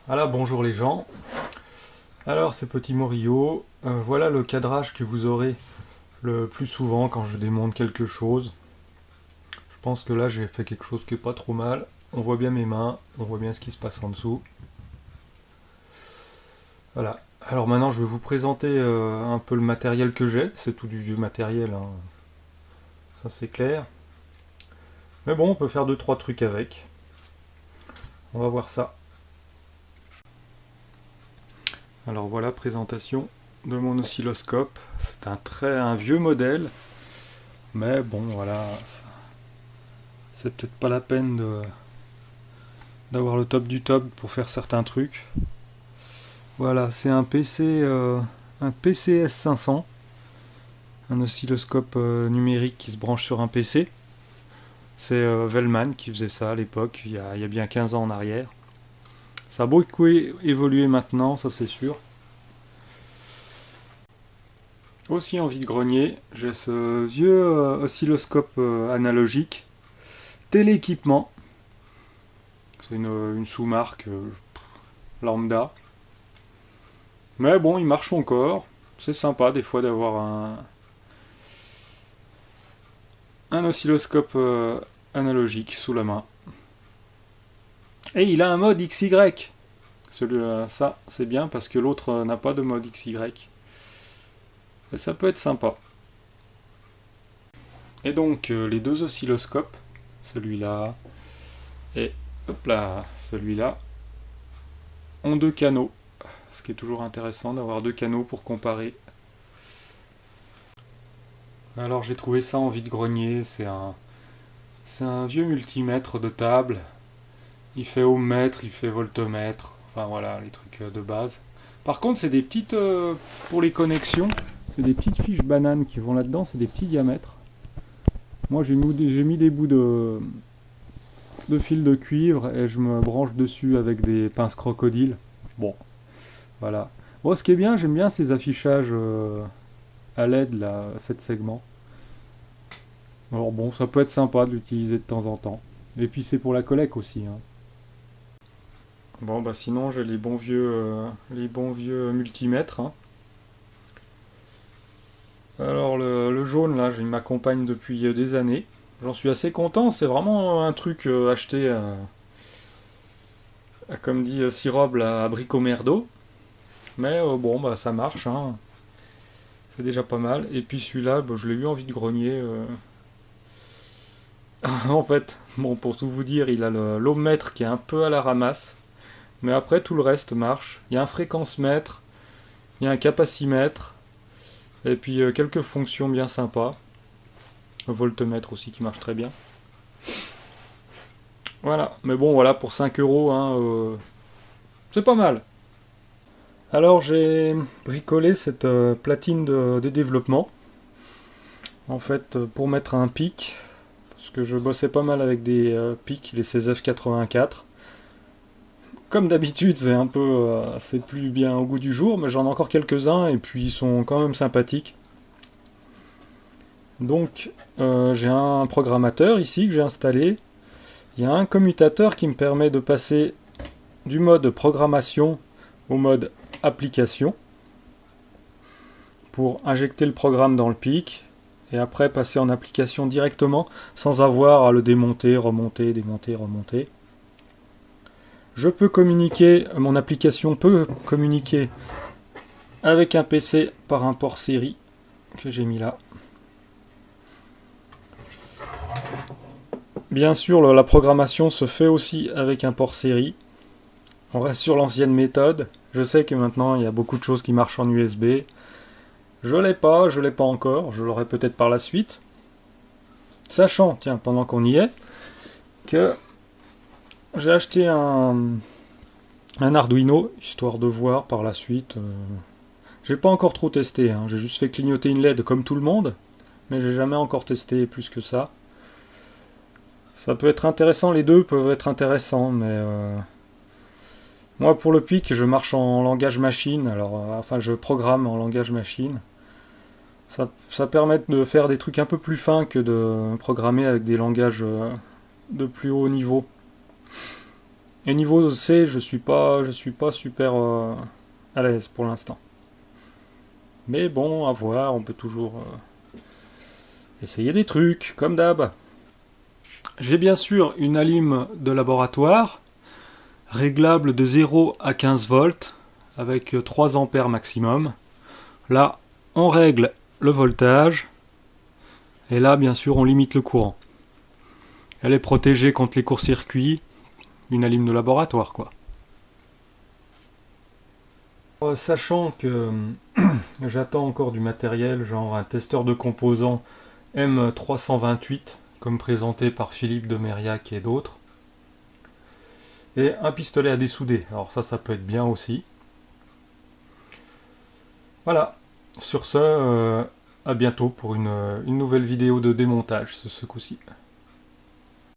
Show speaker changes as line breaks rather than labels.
Voilà, bonjour les gens. Alors, c'est Petit Morio. Voilà le cadrage que vous aurez le plus souvent quand je démonte quelque chose. Je pense que là, j'ai fait quelque chose qui est pas trop mal. On voit bien mes mains, on voit bien ce qui se passe en dessous. Voilà. Alors maintenant, je vais vous présenter un peu le matériel que j'ai. C'est tout du vieux matériel, hein. Ça c'est clair. Mais bon, on peut faire deux trois trucs avec. On va voir ça. Alors voilà, présentation de mon oscilloscope. C'est un vieux modèle, mais bon, voilà, c'est peut-être pas la peine d'avoir le top du top pour faire certains trucs. Voilà, c'est un PCS 500, un oscilloscope numérique qui se branche sur un PC. C'est Vellman qui faisait ça à l'époque, il y a bien 15 ans en arrière. Ça a beaucoup évolué maintenant, ça c'est sûr. Aussi en vide-grenier, j'ai ce vieux oscilloscope analogique, télééquipement. C'est une sous-marque lambda. Mais bon, il marche encore. C'est sympa des fois d'avoir un oscilloscope analogique sous la main. Et il a un mode XY. Ça, c'est bien parce que l'autre n'a pas de mode XY. Et ça peut être sympa. Et donc, les deux oscilloscopes, celui-là et hop là, celui-là, ont deux canaux. Ce qui est toujours intéressant d'avoir deux canaux pour comparer. Alors j'ai trouvé ça en vide-grenier, c'est un vieux multimètre de table. Il fait ohmmètre, il fait voltmètre, enfin voilà, les trucs de base. Par contre, c'est des petites, pour les connexions, c'est des petites fiches bananes qui vont là-dedans, c'est des petits diamètres. Moi j'ai mis des bouts de fil de cuivre et je me branche dessus avec des pinces crocodiles. Bon, voilà. Bon, ce qui est bien, j'aime bien ces affichages à LED, là, 7 segments. Alors bon, ça peut être sympa de l'utiliser de temps en temps. Et puis c'est pour la collecte aussi, hein. Bon bah sinon j'ai les bons vieux multimètres, hein. Alors le jaune là, il m'accompagne depuis des années. J'en suis assez content, c'est vraiment un truc acheté comme dit Sirob à Bricomerdo. Mais bon bah ça marche, hein. C'est déjà pas mal. Et puis celui-là, bah, je l'ai eu en vide-grenier. En fait, bon pour tout vous dire, il a l'ohmmètre qui est un peu à la ramasse. Mais après tout le reste marche. Il y a un fréquence-mètre, il y a un capacimètre, et puis quelques fonctions bien sympas. Le voltmètre aussi qui marche très bien. Voilà, mais bon voilà, pour 5 euros, hein, c'est pas mal. Alors j'ai bricolé cette platine de développement. En fait, pour mettre un pic, parce que je bossais pas mal avec des pics, les CZF84. Comme d'habitude, c'est plus bien au goût du jour, mais j'en ai encore quelques-uns et puis ils sont quand même sympathiques. Donc, j'ai un programmateur ici que j'ai installé. Il y a un commutateur qui me permet de passer du mode programmation au mode application pour injecter le programme dans le pic et après passer en application directement sans avoir à le démonter, remonter, démonter, remonter. Mon application peut communiquer avec un PC par un port série que j'ai mis là. Bien sûr, la programmation se fait aussi avec un port série. On reste sur l'ancienne méthode. Je sais que maintenant il y a beaucoup de choses qui marchent en USB. Je l'ai pas encore, je l'aurai peut-être par la suite. Sachant, tiens, pendant qu'on y est, que j'ai acheté un Arduino, histoire de voir par la suite. J'ai pas encore trop testé, hein. J'ai juste fait clignoter une LED comme tout le monde, mais j'ai jamais encore testé plus que ça. Ça peut être intéressant, les deux peuvent être intéressants, mais moi pour le pic, je marche en langage machine, alors enfin je programme en langage machine. Ça permet de faire des trucs un peu plus fins que de programmer avec des langages de plus haut niveau. Et niveau C, je suis pas super à l'aise pour l'instant. Mais bon, à voir, on peut toujours essayer des trucs, comme d'hab. J'ai bien sûr une alim de laboratoire, réglable de 0 à 15 volts, avec 3 ampères maximum. Là, on règle le voltage, et là, bien sûr, on limite le courant. Elle est protégée contre les courts-circuits, une alim de laboratoire, quoi. Sachant que j'attends encore du matériel, genre un testeur de composants M328, comme présenté par Philippe de Mériac et d'autres, et un pistolet à dessouder. Alors ça peut être bien aussi. Voilà. Sur ce, à bientôt pour une nouvelle vidéo de démontage ce coup-ci.